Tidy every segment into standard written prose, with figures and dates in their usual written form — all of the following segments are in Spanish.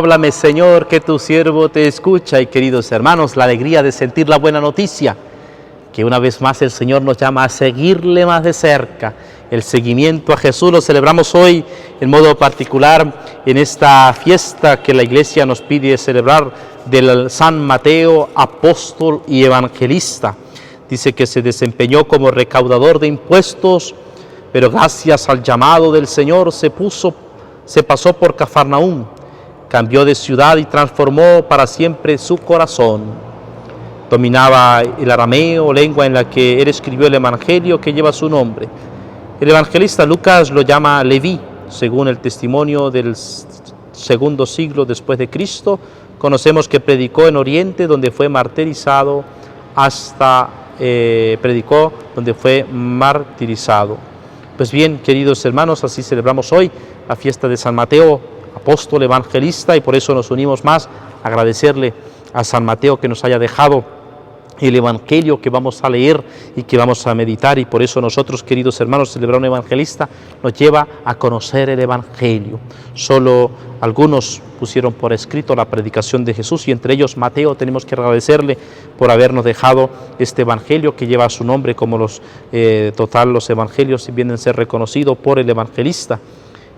Háblame, Señor, que tu siervo te escucha. Y queridos hermanos, la alegría de sentir la buena noticia, que una vez más el Señor nos llama a seguirle más de cerca. El seguimiento a Jesús lo celebramos hoy en modo particular en esta fiesta que la Iglesia nos pide celebrar del San Mateo, apóstol y evangelista. Dice que se desempeñó como recaudador de impuestos, pero gracias al llamado del Señor se pasó por Cafarnaúm, cambió de ciudad y transformó para siempre su corazón. Dominaba el arameo, lengua en la que él escribió el Evangelio que lleva su nombre. El evangelista Lucas lo llama Leví, según el testimonio del segundo siglo después de Cristo. Conocemos que predicó en Oriente, donde fue martirizado, predicó donde fue martirizado. Pues bien, queridos hermanos, así celebramos hoy la fiesta de San Mateo, apóstol evangelista, y por eso nos unimos más a agradecerle a San Mateo que nos haya dejado el Evangelio que vamos a leer y que vamos a meditar, y por eso nosotros, queridos hermanos, celebrar un evangelista nos lleva a conocer el Evangelio. Solo algunos pusieron por escrito la predicación de Jesús, y entre ellos Mateo. Tenemos que agradecerle por habernos dejado este Evangelio que lleva su nombre, como los evangelios vienen a ser reconocidos por el evangelista.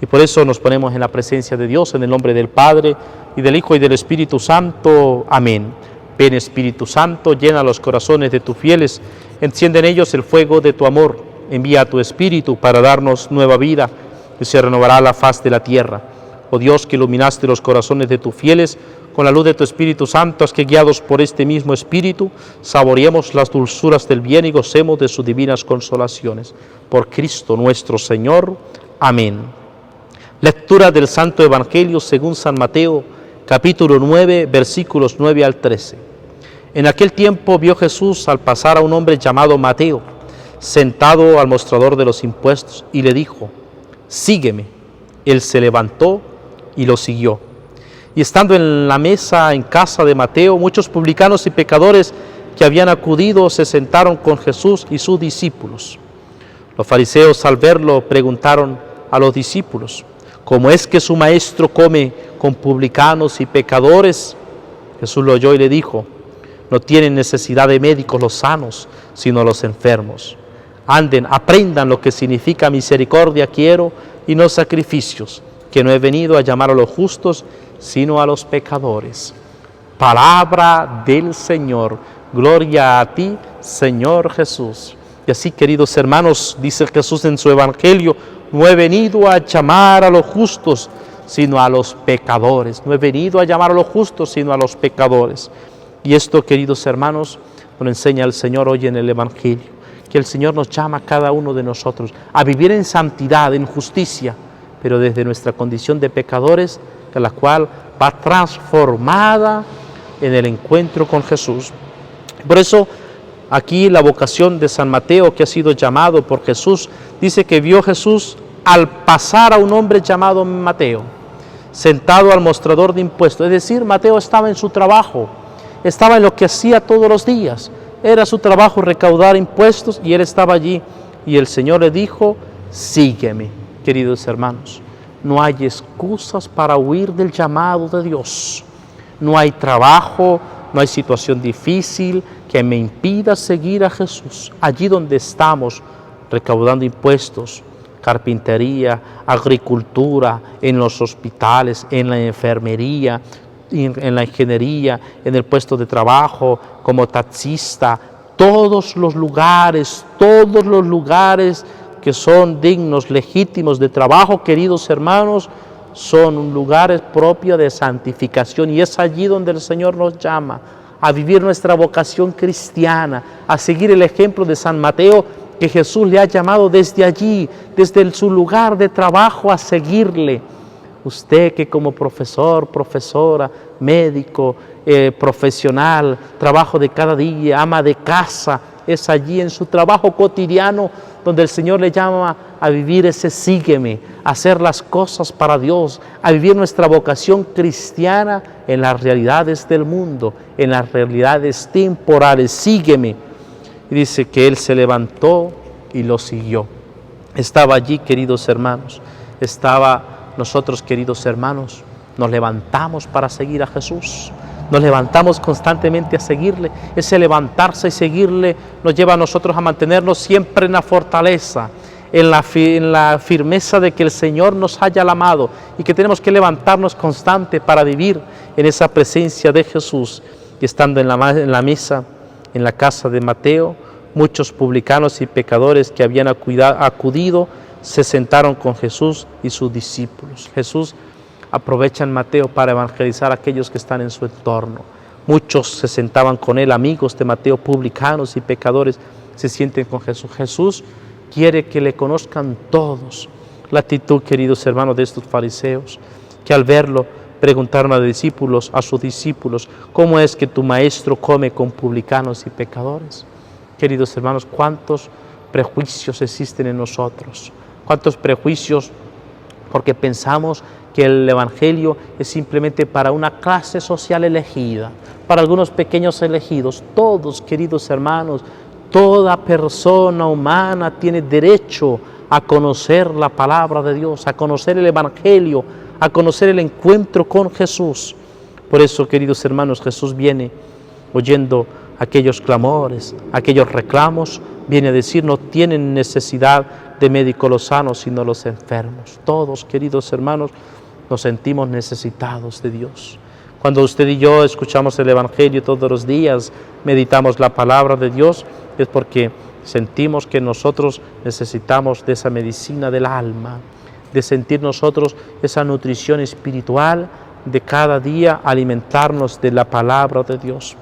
Y por eso nos ponemos en la presencia de Dios, en el nombre del Padre, y del Hijo, y del Espíritu Santo. Amén. Ven, Espíritu Santo, llena los corazones de tus fieles, enciende en ellos el fuego de tu amor, envía tu Espíritu para darnos nueva vida, y se renovará la faz de la tierra. Oh Dios, que iluminaste los corazones de tus fieles con la luz de tu Espíritu Santo, haz que, guiados por este mismo Espíritu, saboreemos las dulzuras del bien y gocemos de sus divinas consolaciones. Por Cristo nuestro Señor. Amén. Lectura del Santo Evangelio según San Mateo, capítulo 9, versículos 9 al 13. En aquel tiempo vio Jesús al pasar a un hombre llamado Mateo, sentado al mostrador de los impuestos, y le dijo: sígueme. Él se levantó y lo siguió. Y estando en la mesa en casa de Mateo, muchos publicanos y pecadores que habían acudido se sentaron con Jesús y sus discípulos. Los fariseos, al verlo, preguntaron a los discípulos: ¿cómo es que su maestro come con publicanos y pecadores? Jesús lo oyó y le dijo: no tienen necesidad de médicos los sanos, sino los enfermos. Anden, aprendan lo que significa misericordia quiero y no sacrificios, que no he venido a llamar a los justos, sino a los pecadores. Palabra del Señor. Gloria a ti, Señor Jesús. Y así, queridos hermanos, dice Jesús en su Evangelio: no he venido a llamar a los justos, sino a los pecadores. No he venido a llamar a los justos, sino a los pecadores. Y esto, queridos hermanos, nos enseña el Señor hoy en el Evangelio, que el Señor nos llama a cada uno de nosotros a vivir en santidad, en justicia, pero desde nuestra condición de pecadores, de la cual va transformada en el encuentro con Jesús. Por eso, aquí la vocación de San Mateo, que ha sido llamado por Jesús, dice que vio Jesús al pasar a un hombre llamado Mateo, sentado al mostrador de impuestos. Es decir, Mateo estaba en su trabajo, estaba en lo que hacía todos los días. Era su trabajo recaudar impuestos y él estaba allí. Y el Señor le dijo: sígueme. Queridos hermanos, no hay excusas para huir del llamado de Dios. No hay trabajo, no hay situación difícil que me impida seguir a Jesús. Allí donde estamos recaudando impuestos, carpintería, agricultura, en los hospitales, en la enfermería, en la ingeniería, en el puesto de trabajo, como taxista, todos los lugares que son dignos, legítimos de trabajo, queridos hermanos, son lugares propios de santificación, y es allí donde el Señor nos llama a vivir nuestra vocación cristiana, a seguir el ejemplo de San Mateo, que Jesús le ha llamado desde allí, desde su lugar de trabajo, a seguirle. Usted que como profesor, profesora, médico, profesional, trabajo de cada día, ama de casa, es allí en su trabajo cotidiano donde el Señor le llama a vivir ese sígueme, a hacer las cosas para Dios, a vivir nuestra vocación cristiana en las realidades del mundo, en las realidades temporales. Sígueme. Y dice que él se levantó y lo siguió. Estaba allí, queridos hermanos, nosotros, queridos hermanos, nos levantamos para seguir a Jesús. Nos levantamos constantemente a seguirle. Ese levantarse y seguirle nos lleva a nosotros a mantenernos siempre en la fortaleza, en la firmeza de que el Señor nos haya amado y que tenemos que levantarnos constante para vivir en esa presencia de Jesús. Y estando en la mesa, en la casa de Mateo, muchos publicanos y pecadores que habían acudido se sentaron con Jesús y sus discípulos. Jesús aprovecha en Mateo para evangelizar a aquellos que están en su entorno. Muchos se sentaban con él, amigos de Mateo, publicanos y pecadores, se sienten con Jesús. Jesús quiere que le conozcan todos. La actitud, queridos hermanos, de estos fariseos, que al verlo preguntaron a sus discípulos, ¿cómo es que tu maestro come con publicanos y pecadores? Queridos hermanos, ¿cuántos prejuicios existen en nosotros? ¿Cuántos prejuicios? Porque pensamos que el Evangelio es simplemente para una clase social elegida, para algunos pequeños elegidos. Todos, queridos hermanos, toda persona humana tiene derecho a conocer la palabra de Dios, a conocer el Evangelio, a conocer el encuentro con Jesús. Por eso, queridos hermanos, Jesús viene oyendo aquellos clamores, aquellos reclamos, viene a decir: no tienen necesidad de médicos los sanos, sino los enfermos. Todos, queridos hermanos, nos sentimos necesitados de Dios. Cuando usted y yo escuchamos el Evangelio todos los días, meditamos la palabra de Dios, es porque sentimos que nosotros necesitamos de esa medicina del alma, de sentir nosotros esa nutrición espiritual, de cada día alimentarnos de la palabra de Dios.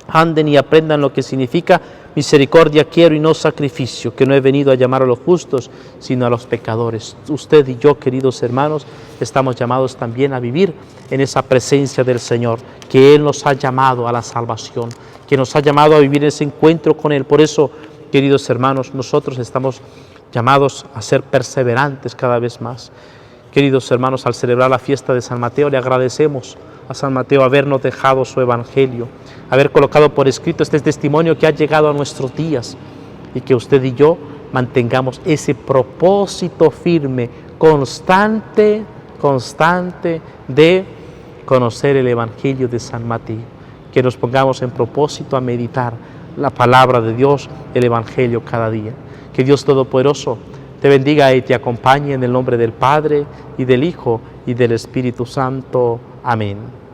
Anden y aprendan lo que significa misericordia quiero y no sacrificio, que no he venido a llamar a los justos, sino a los pecadores. Usted y yo, queridos hermanos, estamos llamados también a vivir en esa presencia del Señor, que Él nos ha llamado a la salvación, que nos ha llamado a vivir ese encuentro con Él. Por eso, queridos hermanos, nosotros estamos llamados a ser perseverantes cada vez más. Queridos hermanos, al celebrar la fiesta de San Mateo, le agradecemos a San Mateo habernos dejado su Evangelio, haber colocado por escrito este testimonio que ha llegado a nuestros días, y que usted y yo mantengamos ese propósito firme, constante de conocer el Evangelio de San Mateo, que nos pongamos en propósito a meditar la palabra de Dios, el Evangelio cada día. Que Dios Todopoderoso te bendiga y te acompañe en el nombre del Padre, y del Hijo, y del Espíritu Santo. Amén.